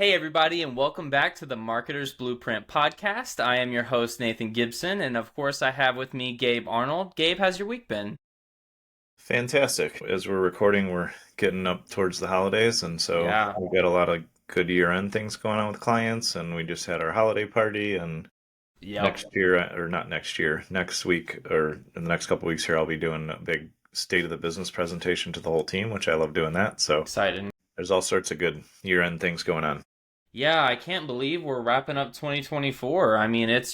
Hey, everybody, and welcome back to the Marketer's Blueprint podcast. I am your host, Nathan Gibson, and of course, I have with me Gabe Arnold. Gabe, how's your week been? Fantastic. As we're recording, we're getting up towards the holidays, and so Yeah. we've got a lot of good year-end things going on with clients, and we just had our holiday party, and Yep. next year, or not next year, next week, or in the next couple weeks here, I'll be doing a big state of the business presentation to the whole team, which I love doing that. So Exciting. there's all sorts of good year-end things going on. Yeah, I can't believe we're wrapping up 2024. I mean, it's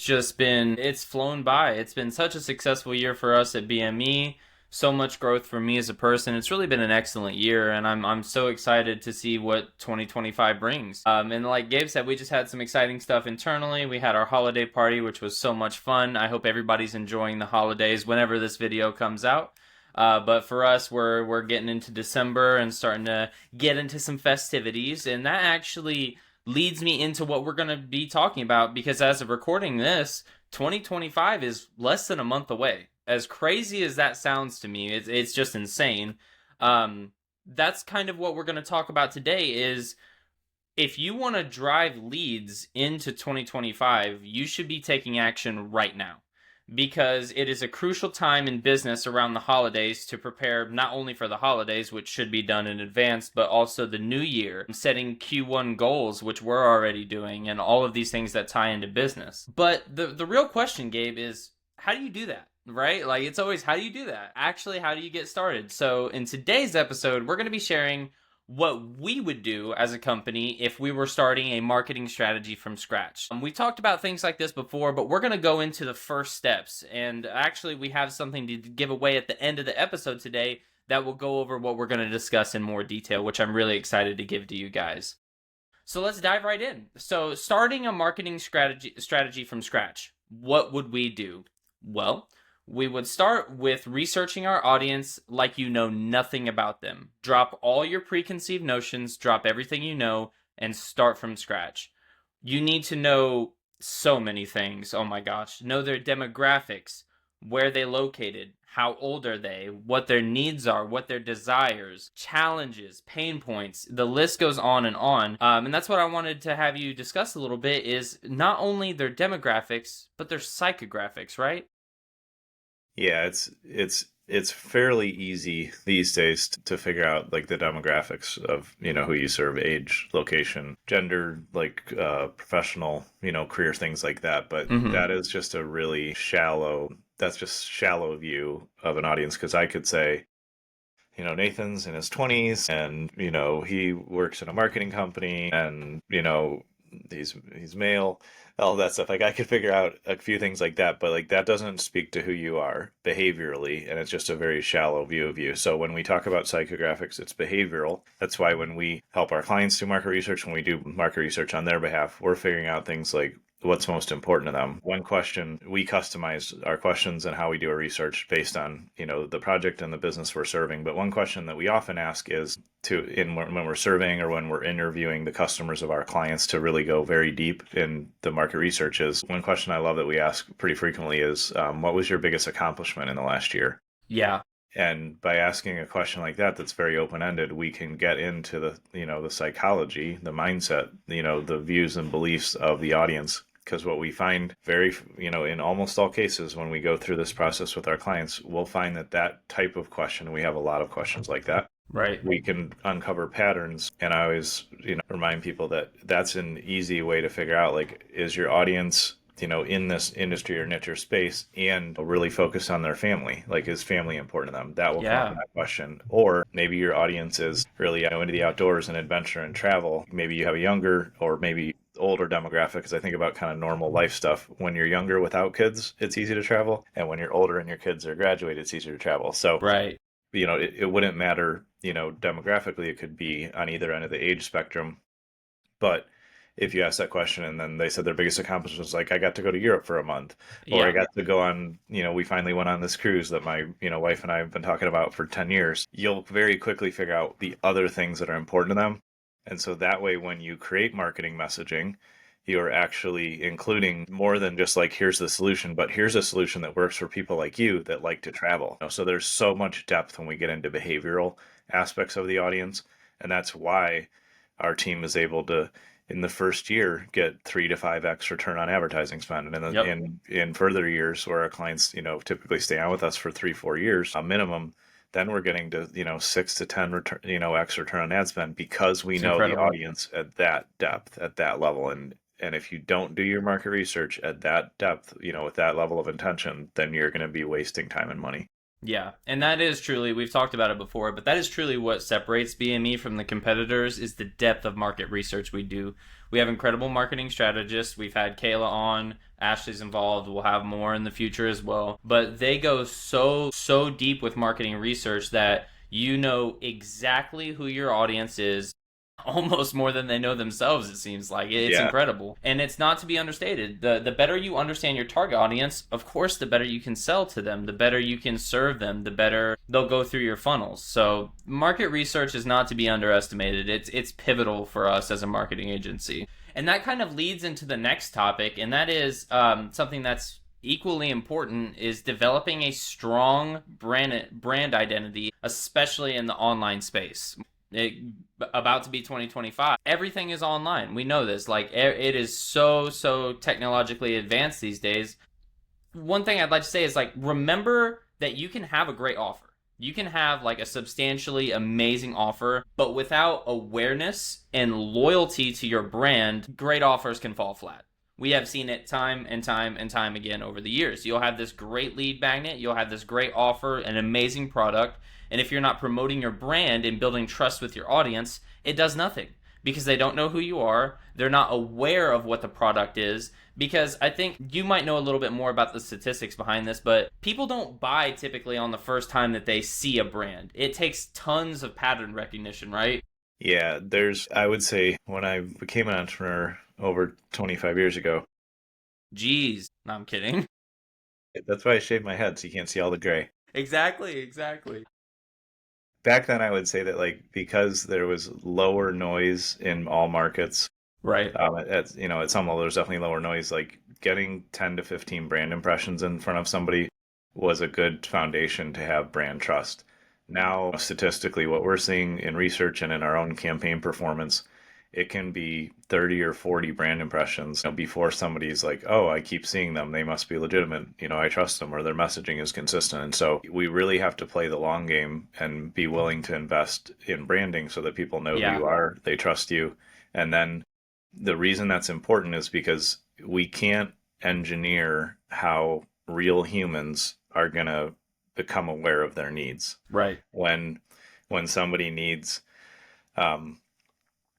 flown by. It's been such a successful year for us at BME. So much growth for me as a person. It's really been an excellent year, and I'm so excited to see what 2025 brings. And like Gabe said, we just had some exciting stuff internally. We had our holiday party, which was so much fun. I hope everybody's enjoying the holidays whenever this video comes out. But for us, we're getting into December and starting to get into some festivities, and that actually leads me into what we're going to be talking about because as of recording this, 2025 is less than a month away. As crazy as that sounds to me, it's just insane. That's kind of what we're going to talk about today is if you want to drive leads into 2025, you should be taking action right now because it is a crucial time in business around the holidays to prepare not only for the holidays, which should be done in advance, but also the new year, setting Q1 goals, which we're already doing, and all of these things that tie into business. But the real question, Gabe, is how do you do that? Right? Like, it's always, how do you do that? Actually, how do you get started? So, in today's episode, we're going to be sharing what we would do as a company if we were starting a marketing strategy from scratch. We talked about things like this before, but we're going to go into the first steps. And actually, we have something to give away at the end of the episode today that will go over what we're going to discuss in more detail, which I'm really excited to give to you guys. So let's dive right in. So, starting a marketing strategy from scratch, what would we do? Well, we would start with researching our audience like you know nothing about them. Drop all your preconceived notions, drop everything you know, and start from scratch. You need to know so many things. Oh my gosh. Know their demographics, where they located, how old are they, what their needs are, what their desires, challenges, pain points. The list goes on and on. And that's what I wanted to have you discuss a little bit is not only their demographics, but their psychographics, right? Yeah, it's fairly easy these days to figure out like the demographics of, who you serve, age, location, gender, like professional, career things like that. But Mm-hmm. that is just a really that's just shallow view of an audience because I could say, Nathan's in his 20s and, he works in a marketing company and, he's male, all that stuff. Like I could figure out a few things like that, but like that doesn't speak to who you are behaviorally, and it's just a very shallow view of you. So when we talk about psychographics, it's behavioral. That's why when we help our clients do market research, when we do market research on their behalf, we're figuring out things like what's most important to them. One question, we customize our questions and how we do our research based on, the project and the business we're serving. But one question that we often ask is when we're surveying or when we're interviewing the customers of our clients to really go very deep in the market research is one question I love that we ask pretty frequently is, what was your biggest accomplishment in the last year? Yeah. And by asking a question like that, that's very open-ended, we can get into the psychology, the mindset, the views and beliefs of the audience. Because what we find in almost all cases, when we go through this process with our clients, we'll find that type of question, we have a lot of questions like that. Right. We can uncover patterns. And I always, remind people that that's an easy way to figure out, like, is your audience in this industry or niche or space and really focus on their family. Like, is family important to them? That will come up in Yeah. that question. Or maybe your audience is really into the outdoors and adventure and travel. Maybe you have a younger or maybe older demographic, because I think about kind of normal life stuff. When you're younger without kids, it's easy to travel. And when you're older and your kids are graduated, it's easier to travel. So, Right. it wouldn't matter, demographically, it could be on either end of the age spectrum. But if you ask that question and then they said their biggest accomplishment was like, I got to go to Europe for a month, or I Yeah. got to go on, we finally went on this cruise that my, wife and I have been talking about for 10 years, you'll very quickly figure out the other things that are important to them. And so that way, when you create marketing messaging, you're actually including more than just like, here's the solution, but here's a solution that works for people like you that like to travel. So there's so much depth when we get into behavioral aspects of the audience. And that's why our team is able to in the first year get 3 to 5x return on advertising spend, and Yep. in further years where our clients typically stay on with us for 3-4 years a minimum, then we're getting to 6 to 10 return x return on ad spend, because we It's know the incredible. audience at that depth, at that level. And if you don't do your market research at that depth, with that level of intention, then you're going to be wasting time and money. Yeah, and that is truly, we've talked about it before, but that is truly what separates BME from the competitors is the depth of market research we do. We have incredible marketing strategists. We've had Kayla on, Ashley's involved, we'll have more in the future as well. But they go so deep with marketing research that you know exactly who your audience is, almost more than they know themselves. It seems like it's Yeah. incredible, and it's not to be understated. The better you understand your target audience, of course, the better you can sell to them, the better you can serve them, the better they'll go through your funnels. So market research is not to be underestimated. It's pivotal for us as a marketing agency. And that kind of leads into the next topic, and that is something that's equally important, is developing a strong brand identity, especially in the online space. About to be 2025, everything is online. We know this. Like, it is so technologically advanced these days. One thing I'd like to say is, like, remember that you can have a great offer. You can have like a substantially amazing offer, but without awareness and loyalty to your brand, great offers can fall flat. We have seen it time and time and time again over the years. You'll have this great lead magnet, you'll have this great offer, an amazing product, and if you're not promoting your brand and building trust with your audience, it does nothing, because they don't know who you are. They're not aware of what the product is. Because I think you might know a little bit more about the statistics behind this, but people don't buy typically on the first time that they see a brand. It takes tons of pattern recognition, right? Yeah, I would say, when I became an entrepreneur over 25 years ago, Jeez. No, I'm kidding. that's why I shaved my head so you can't see all the gray. Exactly. Back then, I would say that, like, because there was lower noise in all markets, Right. at some level, there's definitely lower noise. Like, getting 10 to 15 brand impressions in front of somebody was a good foundation to have brand trust. Now, statistically, what we're seeing in research and in our own campaign performance, it can be 30 or 40 brand impressions before somebody's like, oh, I keep seeing them, they must be legitimate, I trust them, or their messaging is consistent. And so we really have to play the long game and be willing to invest in branding so that people know who Yeah. you are, they trust you. And then the reason that's important is because we can't engineer how real humans are going to become aware of their needs. Right. When somebody needs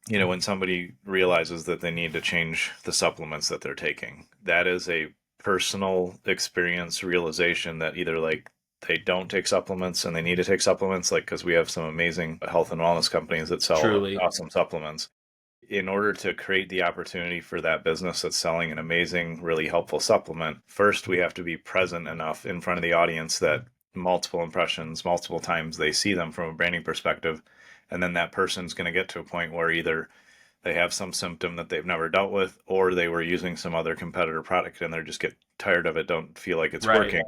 when somebody realizes that they need to change the supplements that they're taking, that is a personal experience realization that either, like, they don't take supplements and they need to take supplements, like, because we have some amazing health and wellness companies that sell Truly. awesome supplements. In order to create the opportunity for that business that's selling an amazing, really helpful supplement, first we have to be present enough in front of the audience that multiple impressions, multiple times they see them from a branding perspective. And then that person's going to get to a point where either they have some symptom that they've never dealt with, or they were using some other competitor product and they just get tired of it, don't feel like it's Right. working.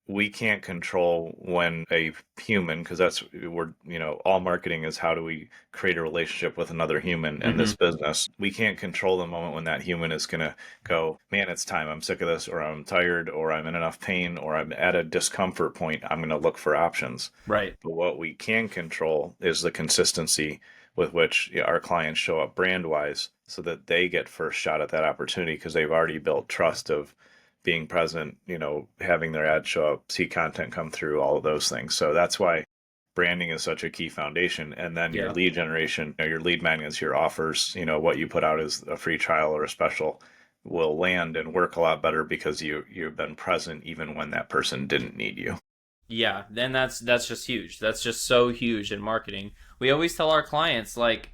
We can't control when a human, because all marketing is how do we create a relationship with another human in this business. We can't control the moment when that human is going to go, man, it's time, I'm sick of this, or I'm tired, or I'm in enough pain, or I'm at a discomfort point, I'm going to look for options. Right. But what we can control is the consistency with which our clients show up brand wise, so that they get first shot at that opportunity because they've already built trust of being present, having their ad show up, see content come through, all of those things. So that's why branding is such a key foundation. And then your lead generation, your lead magnets, your offers, what you put out as a free trial or a special will land and work a lot better because you've been present even when that person didn't need you. Yeah, then that's just huge. That's just so huge in marketing. We always tell our clients, like,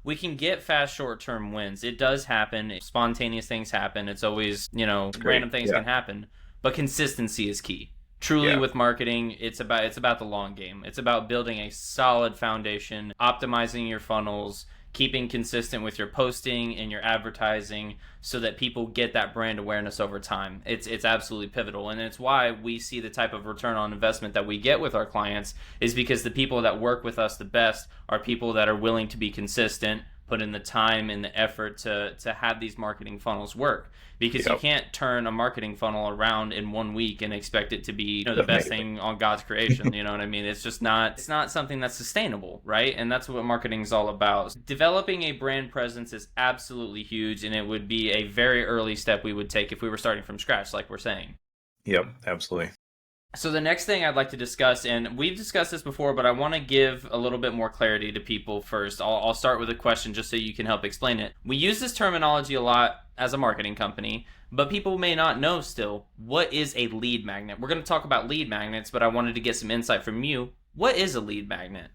we can get fast short-term wins. It does happen. Spontaneous things happen. It's always, random things can happen. But consistency is key. Truly, with marketing, it's about the long game. It's about building a solid foundation, optimizing your funnels, keeping consistent with your posting and your advertising so that people get that brand awareness over time. It's absolutely pivotal, and it's why we see the type of return on investment that we get with our clients is because the people that work with us the best are people that are willing to be consistent, put in the time and the effort to have these marketing funnels work, because you Yep. can't turn a marketing funnel around in 1 week and expect it to be, the best Amazing. thing on God's creation. You know what I mean? It's just not, it's not something that's sustainable, right? And that's what marketing is all about. Developing a brand presence is absolutely huge, and it would be a very early step we would take if we were starting from scratch, like we're saying. Yep, absolutely. So the next thing I'd like to discuss, and we've discussed this before, but I want to give a little bit more clarity to people first. I'll start with a question just so you can help explain it. We use this terminology a lot as a marketing company, but people may not know still, what is a lead magnet? We're going to talk about lead magnets, but I wanted to get some insight from you. What is a lead magnet?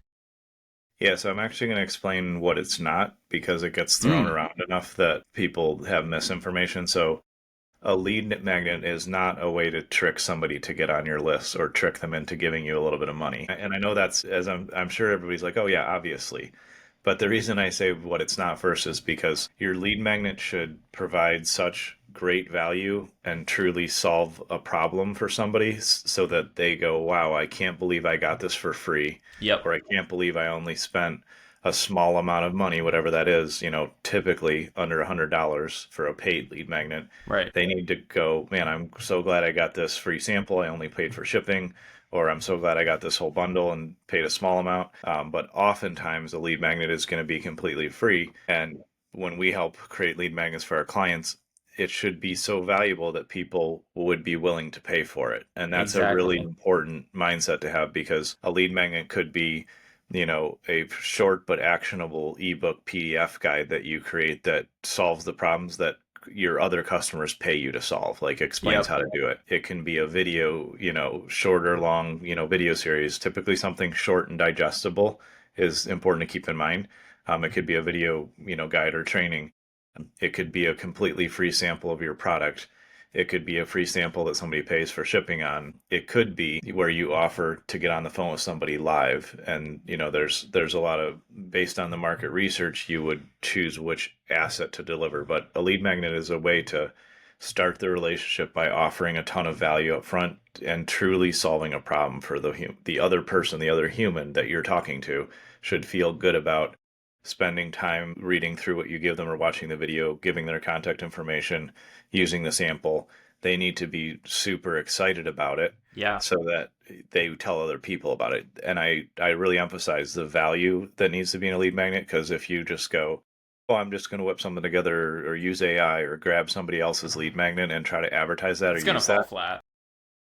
Yeah, so I'm actually going to explain what it's not because it gets thrown around enough that people have misinformation. So a lead magnet is not a way to trick somebody to get on your list or trick them into giving you a little bit of money. And I know that's, as I'm sure everybody's like, oh yeah, obviously. But the reason I say what it's not first is because your lead magnet should provide such great value and truly solve a problem for somebody so that they go, wow, I can't believe I got this for free. Yep. Or I can't believe I only spent a small amount of money, whatever that is, typically under $100 for a paid lead magnet. Right. They need to go, man, I'm so glad I got this free sample. I only paid for shipping, or I'm so glad I got this whole bundle and paid a small amount. But oftentimes a lead magnet is going to be completely free. And when we help create lead magnets for our clients, it should be so valuable that people would be willing to pay for it. And that's a really Exactly. important mindset to have because a lead magnet could be a short but actionable ebook PDF guide that you create that solves the problems that your other customers pay you to solve, like explains Yep. how to do it. It can be a video, short or long, video series. Typically something short and digestible is important to keep in mind. It could be a video, guide or training. It could be a completely free sample of your product. It could be a free sample that somebody pays for shipping on. It could be where you offer to get on the phone with somebody live. And, there's a lot of, based on the market research, you would choose which asset to deliver. But a lead magnet is a way to start the relationship by offering a ton of value up front and truly solving a problem for the other person, the other human that you're talking to should feel good about spending time reading through what you give them or watching the video, giving their contact information, using the sample. They need to be super excited about it Yeah. so that they tell other people about it. And I really emphasize the value that needs to be in a lead magnet because if you just go, oh, I'm just going to whip something together or use AI or grab somebody else's lead magnet and try to advertise that or It's going to use fall that, flat.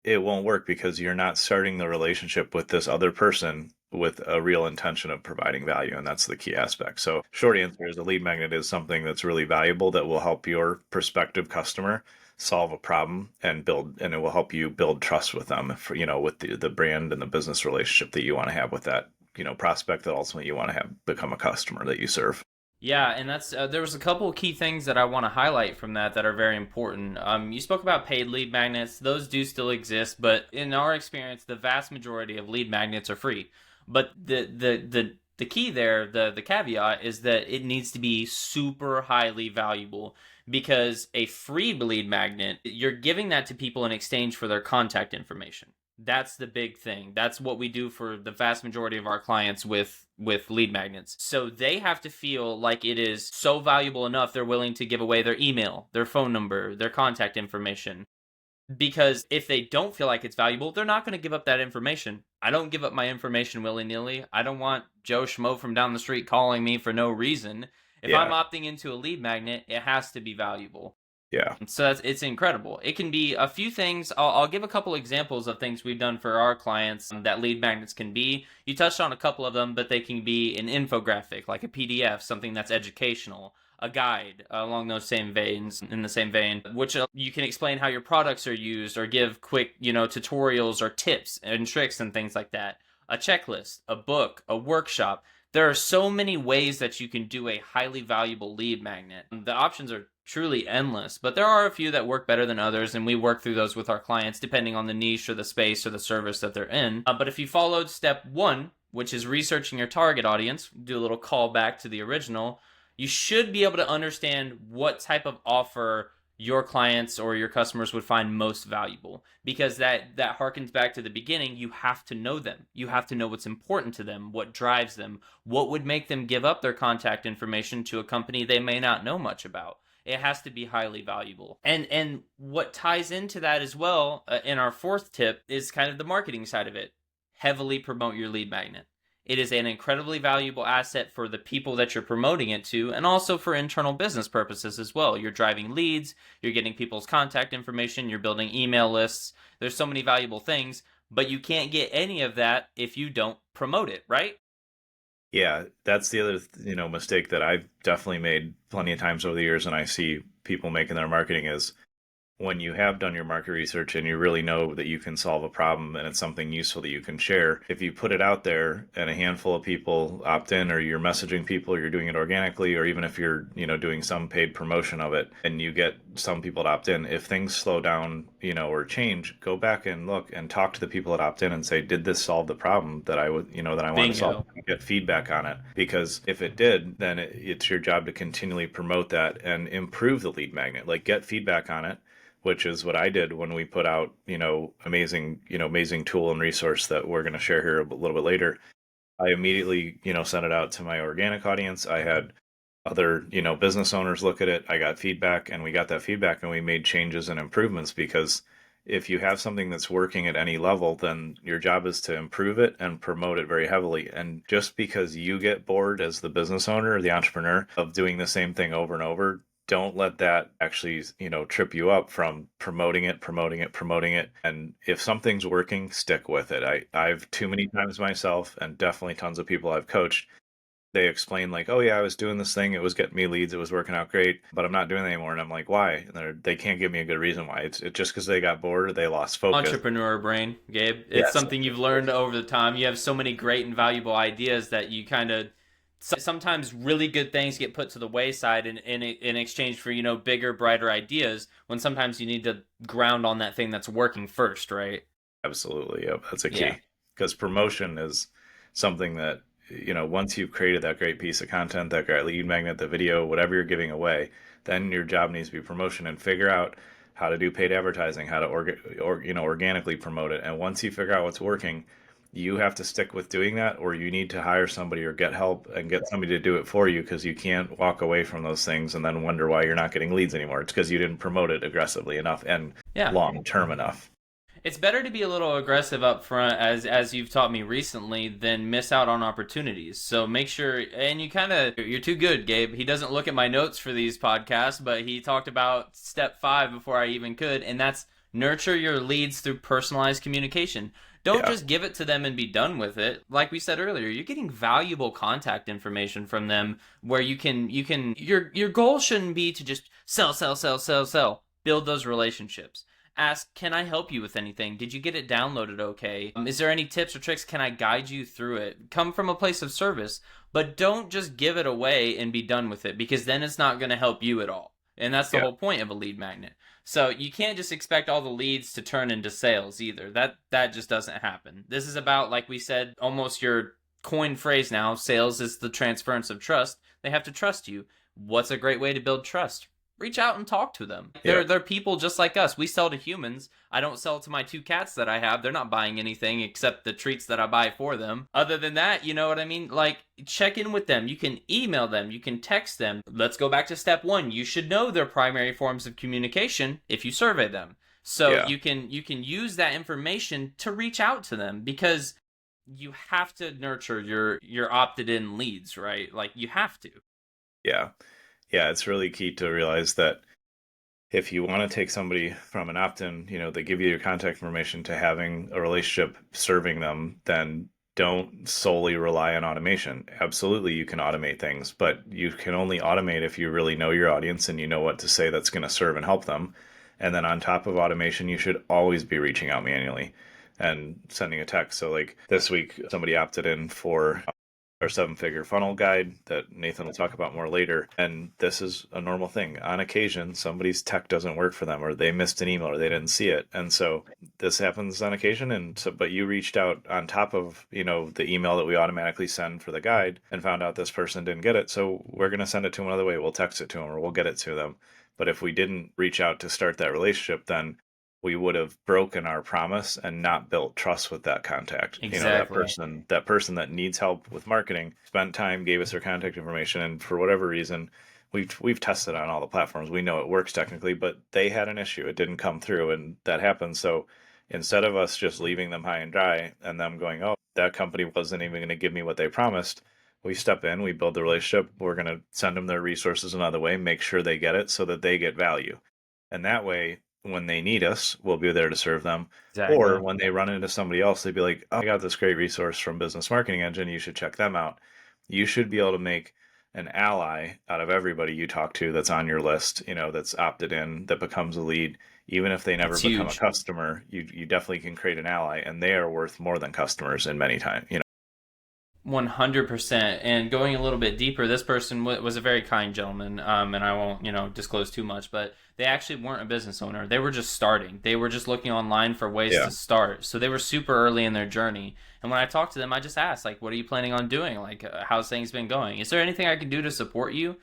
it won't work because you're not starting the relationship with this other person with a real intention of providing value. And that's the key aspect. So short answer is a lead magnet is something that's really valuable that will help your prospective customer solve a problem and it will help you build trust with them for, with the brand and the business relationship that you want to have with that, prospect that ultimately you want to have become a customer that you serve. Yeah, and that's there was a couple of key things that I want to highlight from that are very important. You spoke about paid lead magnets; those do still exist, but in our experience, the vast majority of lead magnets are free. But the key there, the caveat is that it needs to be super highly valuable because a free lead magnet, you're giving that to people in exchange for their contact information. That's the big thing. That's what we do for the vast majority of our clients with lead magnets. So they have to feel like it is so valuable enough they're willing to give away their email, their phone number, their contact information. Because if they don't feel like it's valuable, they're not going to give up that information. I don't give up my information willy-nilly. I don't want Joe Schmo from down the street calling me for no reason. If I'm Yeah. opting into a lead magnet, it has to be valuable. Yeah. So it's incredible. It can be a few things. I'll give a couple examples of things we've done for our clients that lead magnets can be. You touched on a couple of them, but they can be an infographic, like a PDF, something that's educational, a guide along those same veins, in the same vein, which you can explain how your products are used or give quick, tutorials or tips and tricks and things like that. A checklist, a book, a workshop. There are so many ways that you can do a highly valuable lead magnet. The options are truly endless, but there are a few that work better than others, and we work through those with our clients depending on the niche or the space or the service that they're in. But if you followed step one, which is researching your target audience, do a little call back to the original, you should be able to understand what type of offer your clients or your customers would find most valuable, because that harkens back to the beginning. You have to know them, you have to know what's important to them, what drives them, what would make them give up their contact information to a company they may not know much about. It has to be highly valuable. And what ties into that as well, in our fourth tip, is kind of the marketing side of it. Heavily promote your lead magnet. It is an incredibly valuable asset for the people that you're promoting it to, and also for internal business purposes as well. You're driving leads, you're getting people's contact information, you're building email lists. There's so many valuable things, but you can't get any of that if you don't promote it, right? Yeah, that's the other, mistake that I've definitely made plenty of times over the years, and I see people making their marketing is when you have done your market research and you really know that you can solve a problem and it's something useful that you can share, if you put it out there and a handful of people opt in, or you're messaging people, or you're doing it organically, or even if you're, doing some paid promotion of it and you get some people to opt in, if things slow down, or change, go back and look and talk to the people that opt in and say, did this solve the problem that I would, that I want to solve? Bingo. Get feedback on it. Because if it did, then it's your job to continually promote that and improve the lead magnet. Like, get feedback on it, which is what I did when we put out, amazing tool and resource that we're going to share here a little bit later. I immediately, sent it out to my organic audience. I had other, business owners look at it. I got feedback, and we got that feedback, and we made changes and improvements, because if you have something that's working at any level, then your job is to improve it and promote it very heavily. And just because you get bored as the business owner or the entrepreneur of doing the same thing over and over, don't let that actually, trip you up from promoting it. And if something's working, stick with it. I've too many times myself, and definitely tons of people I've coached, they explain like, oh yeah, I was doing this thing, it was getting me leads, it was working out great, but I'm not doing it anymore. And I'm like, why? And they can't give me a good reason why. It's just because they got bored or they lost focus. Entrepreneur brain, Gabe. It's Yes. something you've learned over the time. You have so many great and valuable ideas that you kind of, sometimes really good things get put to the wayside in exchange for, bigger, brighter ideas, when sometimes you need to ground on that thing that's working first, right? Absolutely. Yep. That's a Yeah. key. Because promotion is something that, once you've created that great piece of content, that great lead magnet, the video, whatever you're giving away, then your job needs to be promotion, and figure out how to do paid advertising, how to organically promote it. And once you figure out what's working, you have to stick with doing that, or you need to hire somebody or get help and get somebody to do it for you, because you can't walk away from those things and then wonder why you're not getting leads anymore. It's because you didn't promote it aggressively enough and Yeah. long term enough. It's better to be a little aggressive up front, as you've taught me recently, than miss out on opportunities. So make sure, and you're too good, Gabe. He doesn't look at my notes for these podcasts, but he talked about step 5 before I even could, and that's nurture your leads through personalized communication. Don't Yeah. just give it to them and be done with it. Like we said earlier, you're getting valuable contact information from them, where your goal shouldn't be to just sell, sell, sell, sell, sell. Build those relationships. Ask, can I help you with anything? Did you get it downloaded okay? Is there any tips or tricks? Can I guide you through it? Come from a place of service, but don't just give it away and be done with it, because then it's not going to help you at all. And that's the Yeah. whole point of a lead magnet. So you can't just expect all the leads to turn into sales either. That just doesn't happen. This is about, like we said, almost your coined phrase now, sales is the transference of trust. They have to trust you. What's a great way to build trust? Reach out and talk to them. Yeah. They're people just like us. We sell to humans. I don't sell to my 2 cats that I have. They're not buying anything except the treats that I buy for them. Other than that, you know what I mean? Like, check in with them. You can email them. You can text them. Let's go back to step 1. You should know their primary forms of communication if you survey them. So Yeah. you can use that information to reach out to them, because you have to nurture your opted in leads, right? Like, you have to. Yeah. Yeah, it's really key to realize that if you want to take somebody from an opt-in, they give you your contact information, to having a relationship serving them, then don't solely rely on automation. Absolutely, you can automate things, but you can only automate if you really know your audience and you know what to say that's going to serve and help them. And then on top of automation, you should always be reaching out manually and sending a text. So like this week, somebody opted in for our 7-figure funnel guide that Nathan will talk about more later. And this is a normal thing. On occasion, somebody's tech doesn't work for them, or they missed an email, or they didn't see it. And so this happens on occasion. And so, but you reached out on top of, the email that we automatically send for the guide, and found out this person didn't get it. So we're going to send it to them another way. We'll text it to them, or we'll get it to them. But if we didn't reach out to start that relationship, then we would have broken our promise and not built trust with that contact. Exactly. That person that needs help with marketing spent time, gave us their contact information, and for whatever reason, we've tested on all the platforms. We know it works technically, but they had an issue. It didn't come through, and that happened. So instead of us just leaving them high and dry and them going, oh, that company wasn't even going to give me what they promised, we step in, we build the relationship. We're going to send them their resources another way, make sure they get it so that they get value. And that way, when they need us, we'll be there to serve them. Or Exactly. when they run into somebody else, they'd be like, oh, I got this great resource from Business Marketing Engine. You should check them out. You should be able to make an ally out of everybody you talk to that's on your list, that's opted in, that becomes a lead. Even if they never It's become a huge. customer, you definitely can create an ally, and they are worth more than customers in many times. 100%. And going a little bit deeper, this person was a very kind gentleman, and I won't, disclose too much, but they actually weren't a business owner. They were just starting. They were just looking online for ways Yeah. to start. So they were super early in their journey. And when I talked to them, I just asked, like, what are you planning on doing? Like, how's things been going? Is there anything I can do to support you?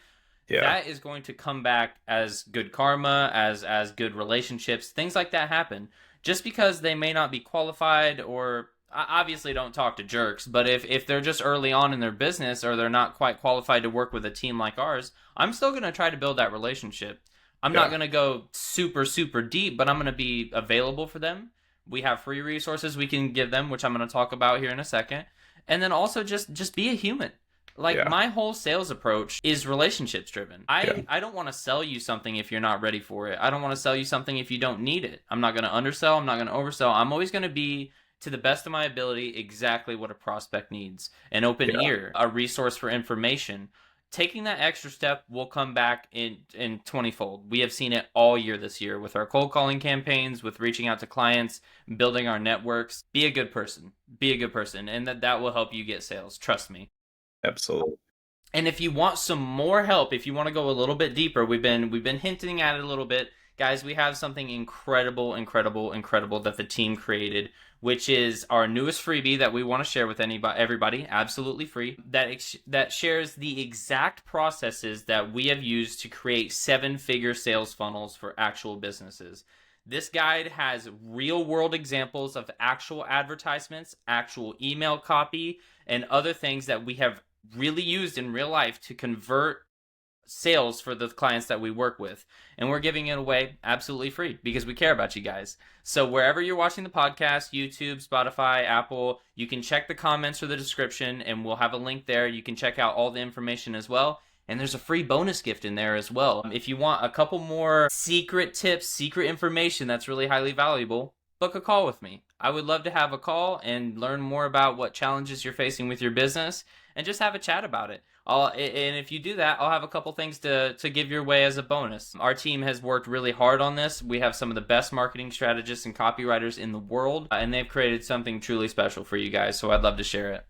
Yeah. That is going to come back as good karma, as good relationships. Things like that happen. Just because they may not be qualified, or obviously don't talk to jerks, but if they're just early on in their business, or they're not quite qualified to work with a team like ours, I'm still going to try to build that relationship. I'm not Yeah. going to go super super deep, but I'm going to be available for them. We have free resources we can give them, which I'm going to talk about here in a second. And then also just be a human. Like, Yeah. my whole sales approach is relationships driven. Yeah. I don't want to sell you something if you're not ready for it. I don't want to sell you something if you don't need it. I'm not going to undersell, I'm not going to oversell. I'm always going to be, to the best of my ability, exactly what a prospect needs. An open Yeah. ear, a resource for information. Taking that extra step will come back in 20-fold. We have seen it all year this year with our cold calling campaigns, with reaching out to clients, building our networks. Be a good person. Be a good person, and that will help you get sales. Trust me. Absolutely. And if you want some more help, if you want to go a little bit deeper, we've been hinting at it a little bit. Guys, we have something incredible, incredible, incredible that the team created, which is our newest freebie that we want to share with everybody, absolutely free. That shares the exact processes that we have used to create seven-figure sales funnels for actual businesses. This guide has real-world examples of actual advertisements, actual email copy, and other things that we have really used in real life to convert sales for the clients that we work with. And we're giving it away absolutely free because we care about you guys. So wherever you're watching the podcast, YouTube, Spotify, Apple, you can check the comments or the description, and we'll have a link there. You can check out all the information as well. And there's a free bonus gift in there as well. If you want a couple more secret tips, secret information that's really highly valuable, book a call with me. I would love to have a call and learn more about what challenges you're facing with your business, and just have a chat about it. And if you do that, I'll have a couple things to give your way as a bonus. Our team has worked really hard on this. We have some of the best marketing strategists and copywriters in the world, and they've created something truly special for you guys, so I'd love to share it.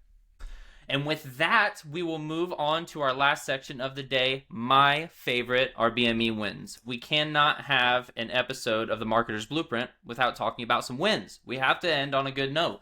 And with that, we will move on to our last section of the day, my favorite, our BME wins. We cannot have an episode of the Marketer's Blueprint without talking about some wins. We have to end on a good note.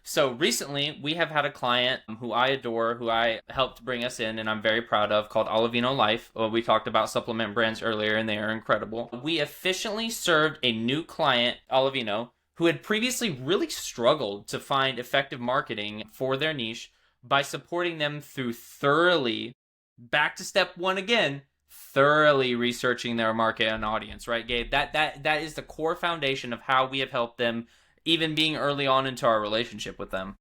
So recently, we have had a client who I adore, who I helped bring us in, and I'm very proud of, called Oliveino Life. We talked about supplement brands earlier, and they are incredible. We efficiently served a new client, Oliveino, who had previously really struggled to find effective marketing for their niche, by supporting them through thoroughly, back to step one again, thoroughly researching their market and audience, right, Gabe? That is the core foundation of how we have helped them, even being early on into our relationship with them.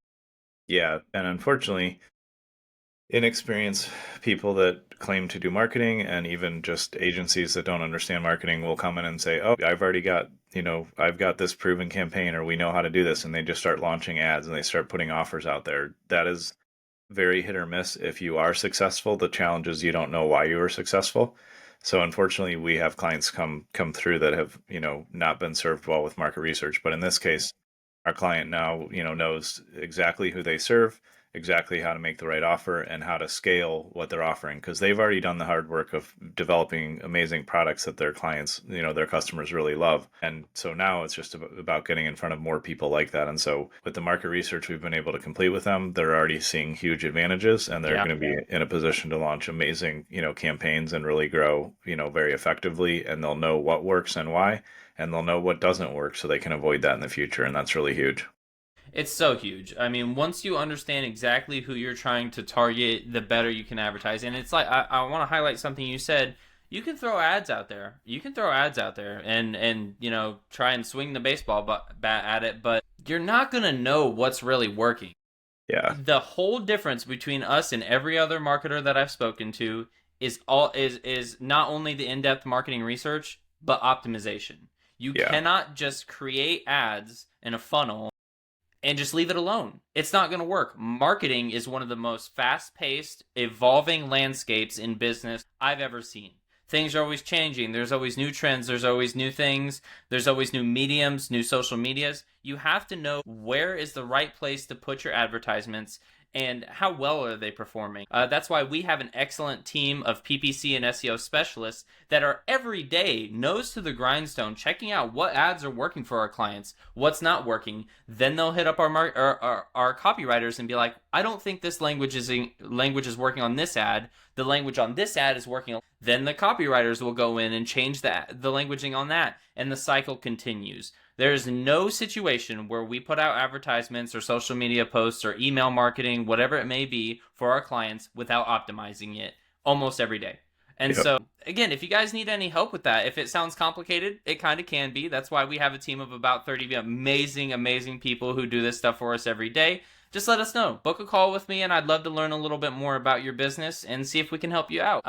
Yeah. And unfortunately, inexperienced people that claim to do marketing, and even just agencies that don't understand marketing, will come in and say, oh, I've got this proven campaign, or we know how to do this. And they just start launching ads and they start putting offers out there. That is very hit or miss. If you are successful, the challenge is you don't know why you were successful. So unfortunately, we have clients come through that have, not been served well with market research. But in this case, our client now, knows exactly who they serve, exactly how to make the right offer and how to scale what they're offering, because they've already done the hard work of developing amazing products that their clients, their customers really love. And so now it's just about getting in front of more people like that. And so with the market research we've been able to complete with them, they're already seeing huge advantages, and they're Yeah. going to be in a position to launch amazing, campaigns and really grow, very effectively. And they'll know what works and why, and they'll know what doesn't work so they can avoid that in the future. And that's really huge. It's so huge. I mean, once you understand exactly who you're trying to target, the better you can advertise. And it's like, I want to highlight something you said. You can throw ads out there. You can throw ads out there and try and swing the baseball bat at it, but you're not going to know what's really working. Yeah. The whole difference between us and every other marketer that I've spoken to is not only the in-depth marketing research, but optimization. You Yeah. cannot just create ads in a funnel and just leave it alone. It's not going to work. Marketing is one of the most fast-paced, evolving landscapes in business I've ever seen. Things are always changing. There's always new trends. There's always new things. There's always new mediums, new social medias. You have to know where is the right place to put your advertisements and how well are they performing. That's why we have an excellent team of PPC and SEO specialists that are every day nose to the grindstone, checking out what ads are working for our clients, what's not working. Then they'll hit up our copywriters and be like, I don't think this language is working on this ad. The language on this ad is working. Then the copywriters will go in and change the languaging on that, and the cycle continues. There is no situation where we put out advertisements or social media posts or email marketing, whatever it may be, for our clients without optimizing it almost every day. And Yep. so, again, if you guys need any help with that, if it sounds complicated, it kind of can be. That's why we have a team of about 30 amazing, amazing people who do this stuff for us every day. Just let us know. Book a call with me, and I'd love to learn a little bit more about your business and see if we can help you out.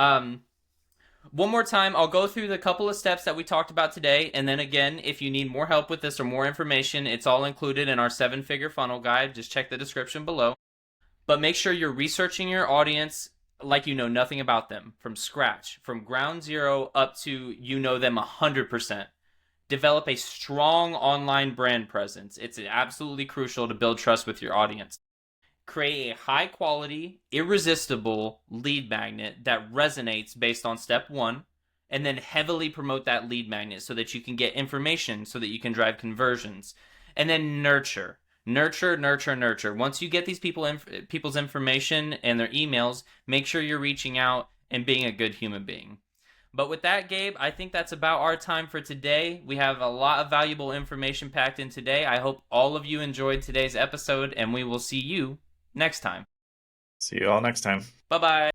One more time, I'll go through the couple of steps that we talked about today, and then again, if you need more help with this or more information, it's all included in our 7-figure funnel guide. Just check the description below. But make sure you're researching your audience like you know nothing about them, from scratch, from ground zero up to you know them 100%. Develop a strong online brand presence. It's absolutely crucial to build trust with your audience. Create a high quality, irresistible lead magnet that resonates based on step 1, and then heavily promote that lead magnet so that you can get information, so that you can drive conversions. And then nurture. Nurture, nurture, nurture. Once you get these people's information and their emails, make sure you're reaching out and being a good human being. But with that, Gabe, I think that's about our time for today. We have a lot of valuable information packed in today. I hope all of you enjoyed today's episode, and we will see you next time. See you all next time. Bye-bye.